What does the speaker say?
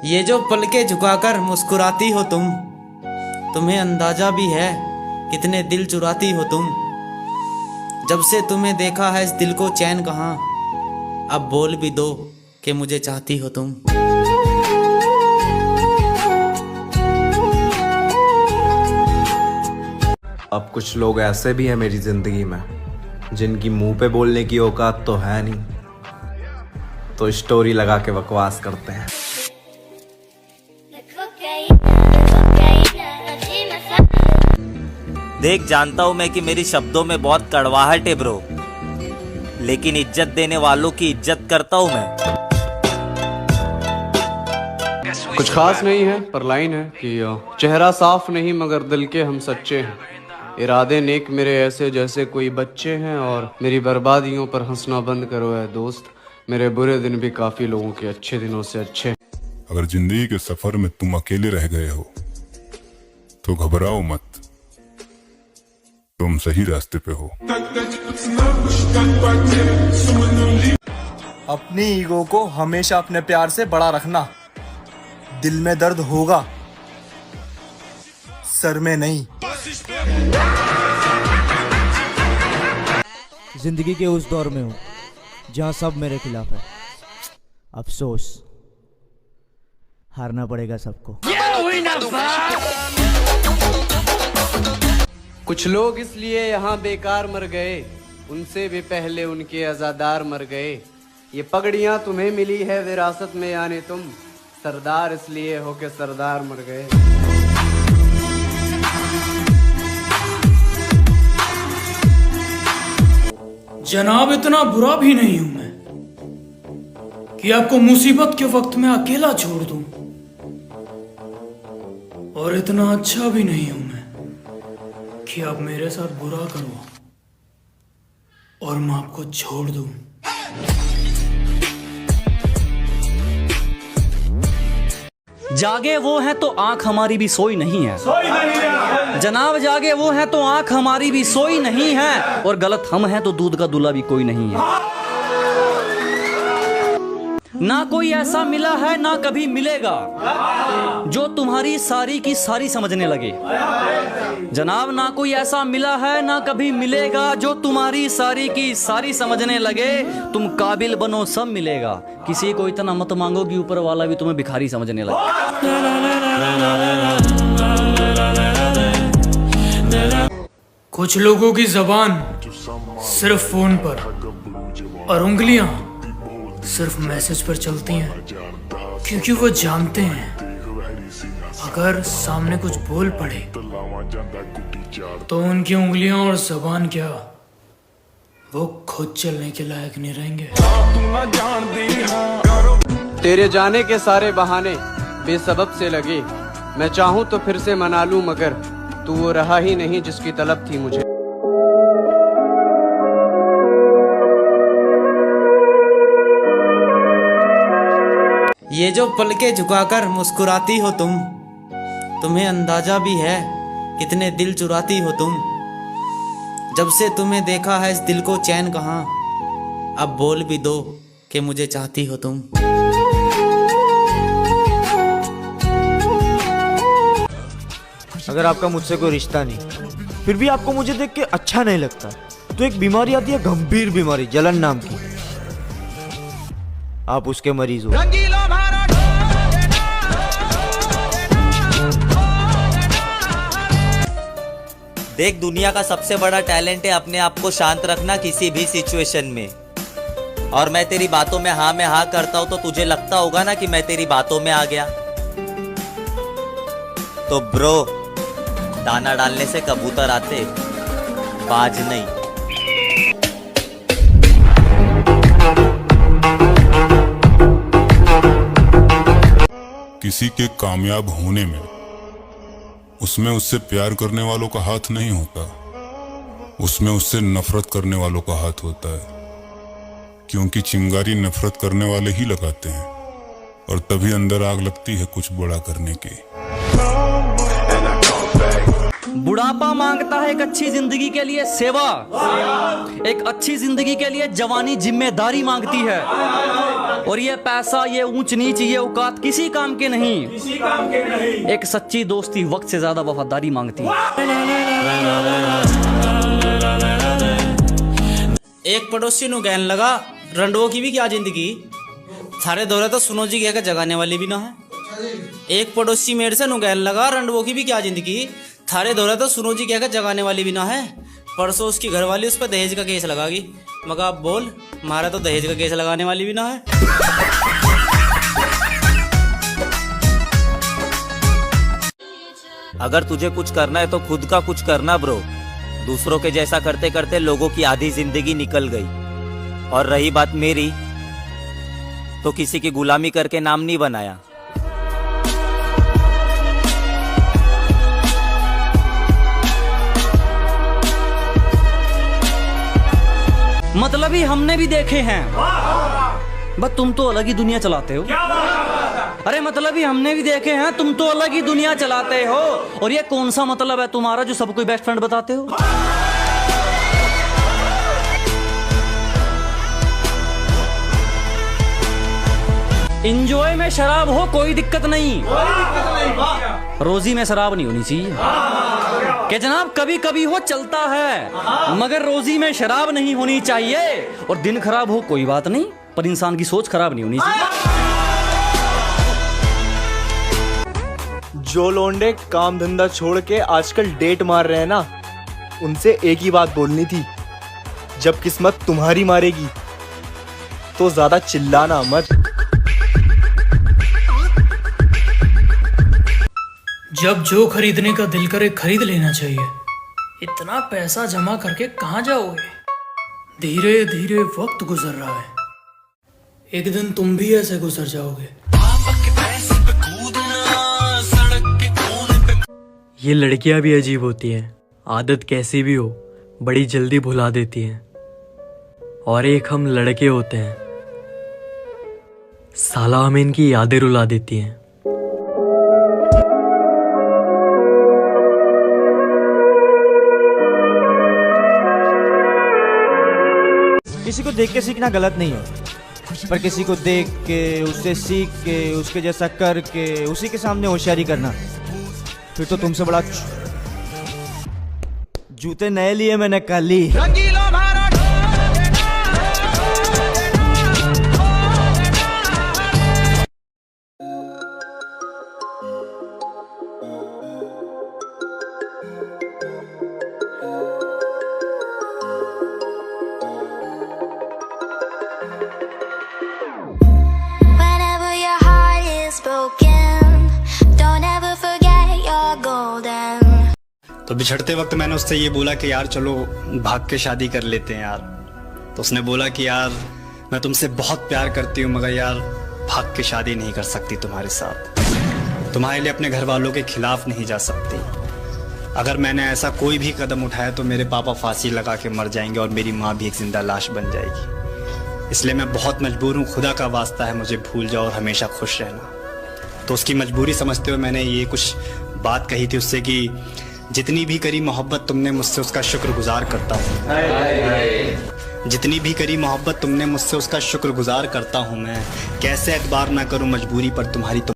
ये जो पलके झुकाकर मुस्कुराती हो तुम, तुम्हें अंदाजा भी है कितने दिल चुराती हो तुम। जब से तुम्हें देखा है इस दिल को चैन कहाँ, अब बोल भी दो कि मुझे चाहती हो तुम। अब कुछ लोग ऐसे भी हैं मेरी जिंदगी में जिनकी मुंह पे बोलने की औकात तो है नहीं, तो स्टोरी लगा के बकवास करते हैं। देख, जानता हूं मैं कि मेरी शब्दों में बहुत कड़वाहट है ब्रो, लेकिन इज्जत देने वालों की इज्जत करता हूं मैं। कुछ खास नहीं है, पर लाइन है कि चेहरा साफ नहीं मगर दिल के हम सच्चे हैं। इरादे नेक मेरे ऐसे जैसे कोई बच्चे हैं, और मेरी बर्बादियों पर हंसना बंद करो है दोस्त। मेरे बुरे दिन भी काफी लोगों के अच्छे दिनों से अच्छे। अगर जिंदगी के सफर में तुम अकेले रह गए हो तो घबराओ मत, तुम सही रास्ते पे हो। अपनी ईगो को हमेशा अपने प्यार से बड़ा रखना। दिल में दर्द होगा, सर में नहीं। जिंदगी के उस दौर में हूँ जहाँ सब मेरे खिलाफ है। अफसोस, हारना पड़ेगा सबको। कुछ लोग इसलिए यहाँ बेकार मर गए, उनसे भी पहले उनके अज़ादार मर गए। ये पगड़ियाँ तुम्हें मिली है विरासत में, यानी तुम सरदार इसलिए हो के सरदार मर गए। जनाब, इतना बुरा भी नहीं हूं मैं कि आपको मुसीबत के वक्त में अकेला छोड़ दूं, और इतना अच्छा भी नहीं हूं मैं कि आप मेरे साथ बुरा करो और मैं आपको छोड़ दूं। जागे वो है तो आंख हमारी भी सोई नहीं है। जनाब, जागे वो है तो आंख हमारी भी सोई नहीं है, और गलत हम हैं तो दूध का दूल्हा भी कोई नहीं है। ना कोई ऐसा मिला है ना कभी मिलेगा जो तुम्हारी सारी की सारी समझने लगे। जनाब, ना कोई ऐसा मिला है ना कभी मिलेगा जो तुम्हारी सारी की सारी समझने लगे। तुम काबिल बनो सब मिलेगा, किसी को इतना मत मांगो कि ऊपर वाला भी तुम्हें भिखारी समझने लगे। कुछ लोगों की जबान सिर्फ फोन पर और उंगलियां सिर्फ मैसेज पर चलती हैं, क्योंकि वो जानते हैं अगर सामने कुछ बोल पड़े तो उनकी उंगलियां और जबान क्या, वो खुद चलने के लायक नहीं रहेंगे। तेरे जाने के सारे बहाने बेसबब से लगे, मैं चाहूँ तो फिर से मना लूं, मगर तू वो रहा ही नहीं जिसकी तलब थी मुझे। ये जो पलके झुकाकर मुस्कुराती हो तुम, तुम्हें अंदाजा भी है कितने दिल चुराती हो तुम। जब से तुम्हें देखा है इस दिल को चैन कहाँ, अब बोल भी दो कि मुझे चाहती हो तुम। अगर आपका मुझसे कोई रिश्ता नहीं, फिर भी आपको मुझे देख के अच्छा नहीं लगता, तो एक बीमारी आती है, गंभीर बीमारी, जलन नाम की। आप उसके मरीज हो। देख, दुनिया का सबसे बड़ा टैलेंट है अपने आप को शांत रखना किसी भी सिचुएशन में। और मैं तेरी बातों में हाँ करता हूं तो तुझे लगता होगा ना कि मैं तेरी बातों में आ गया। तो ब्रो, दाना डालने से कबूतर आते, बाज नहीं। किसी के कामयाब होने में उसमें उससे प्यार करने वालों का हाथ नहीं होता, उसमें उससे नफरत करने वालों का हाथ होता है। क्योंकि चिंगारी नफरत करने वाले ही लगाते हैं, और तभी अंदर आग लगती है कुछ बड़ा करने की। बुढ़ापा मांगता है एक अच्छी जिंदगी के लिए सेवा, एक अच्छी जिंदगी के लिए जवानी जिम्मेदारी मांगती है। और ये पैसा, ये ऊंच नीच, ये औकात किसी काम के नहीं। एक सच्ची दोस्ती वक्त से ज्यादा वफादारी मांगती है। एक पड़ोसी नु कहने लगा, रंडुओं की भी क्या जिंदगी, थारे दौरे तो सुनो जी कह के जगाने वाली भी ना है। एक पड़ोसी मेरे से नु कहने लगा, रंडुओं की भी क्या जिंदगी, थारे दौरे तो सुनो जी कह के जगाने वाली भी ना है। परसों उसकी घरवाली उस पर दहेज का केस लगागी। मगर आप बोल, हमारा तो दहेज का केस लगाने वाली भी ना है। अगर तुझे कुछ करना है तो खुद का कुछ करना ब्रो। दूसरों के जैसा करते करते लोगों की आधी जिंदगी निकल गई। और रही बात मेरी, तो किसी की गुलामी करके नाम नहीं बनाया। मतलब ही हमने भी देखे हैं, बस तुम तो अलग ही दुनिया चलाते हो। अरे मतलब ही हमने भी देखे हैं, तुम तो अलग ही दुनिया चलाते हो। और ये कौन सा मतलब है तुम्हारा जो सबको बेस्ट फ्रेंड बताते हो? इंजॉय में शराब हो कोई दिक्कत नहीं, रोजी में शराब नहीं होनी चाहिए। कि जनाब कभी कभी हो चलता है, मगर रोजी में शराब नहीं होनी चाहिए। और दिन खराब हो कोई बात नहीं, पर इंसान की सोच खराब नहीं होनी चाहिए। जो लौंडे काम धंधा छोड़ के आजकल डेट मार रहे हैं ना, उनसे एक ही बात बोलनी थी, जब किस्मत तुम्हारी मारेगी तो ज्यादा चिल्लाना मत। जब जो खरीदने का दिल करे खरीद लेना चाहिए। इतना पैसा जमा करके कहाँ जाओगे? धीरे धीरे वक्त गुजर रहा है, एक दिन तुम भी ऐसे गुजर जाओगे। ये लड़कियां भी अजीब होती हैं, आदत कैसी भी हो बड़ी जल्दी भुला देती हैं। और एक हम लड़के होते हैं, साला हमें इनकी यादें रुला देती हैं। किसी को देख के सीखना गलत नहीं है, पर किसी को देख के, उससे सीख के, उसके जैसा करके उसी के सामने होशियारी करना, फिर तो तुमसे बड़ा जूते नए लिए मैंने कल ही। Whenever your heart is broken, don't ever forget you're golden. तो बिछड़ते वक्त मैंने उससे ये बोला कि यार चलो भाग के शादी कर लेते हैं यार। तो उसने बोला कि यार मैं तुमसे बहुत प्यार करती हूँ, मगर यार भाग के शादी नहीं कर सकती तुम्हारे साथ। तुम्हारे लिए अपने घर वालों के खिलाफ नहीं जा सकती। अगर मैंने ऐसा कोई भी कदम उठाया तो मेरे पापा फांसी लगा के मर जाएंगे और मेरी माँ भी एक जिंदा लाश बन जाएगी। इसलिए मैं बहुत मजबूर हूँ, खुदा का वास्ता है मुझे भूल जाओ और हमेशा खुश रहना। तो उसकी मजबूरी समझते हुए मैंने ये कुछ बात कही थी उससे कि जितनी भी करी मोहब्बत तुमने मुझसे उसका शुक्रगुजार करता हूँ। जितनी भी करी मोहब्बत तुमने मुझसे उसका शुक्रगुजार करता हूँ मैं। कैसे एतबार ना करूँ मजबूरी पर तुम्हारी।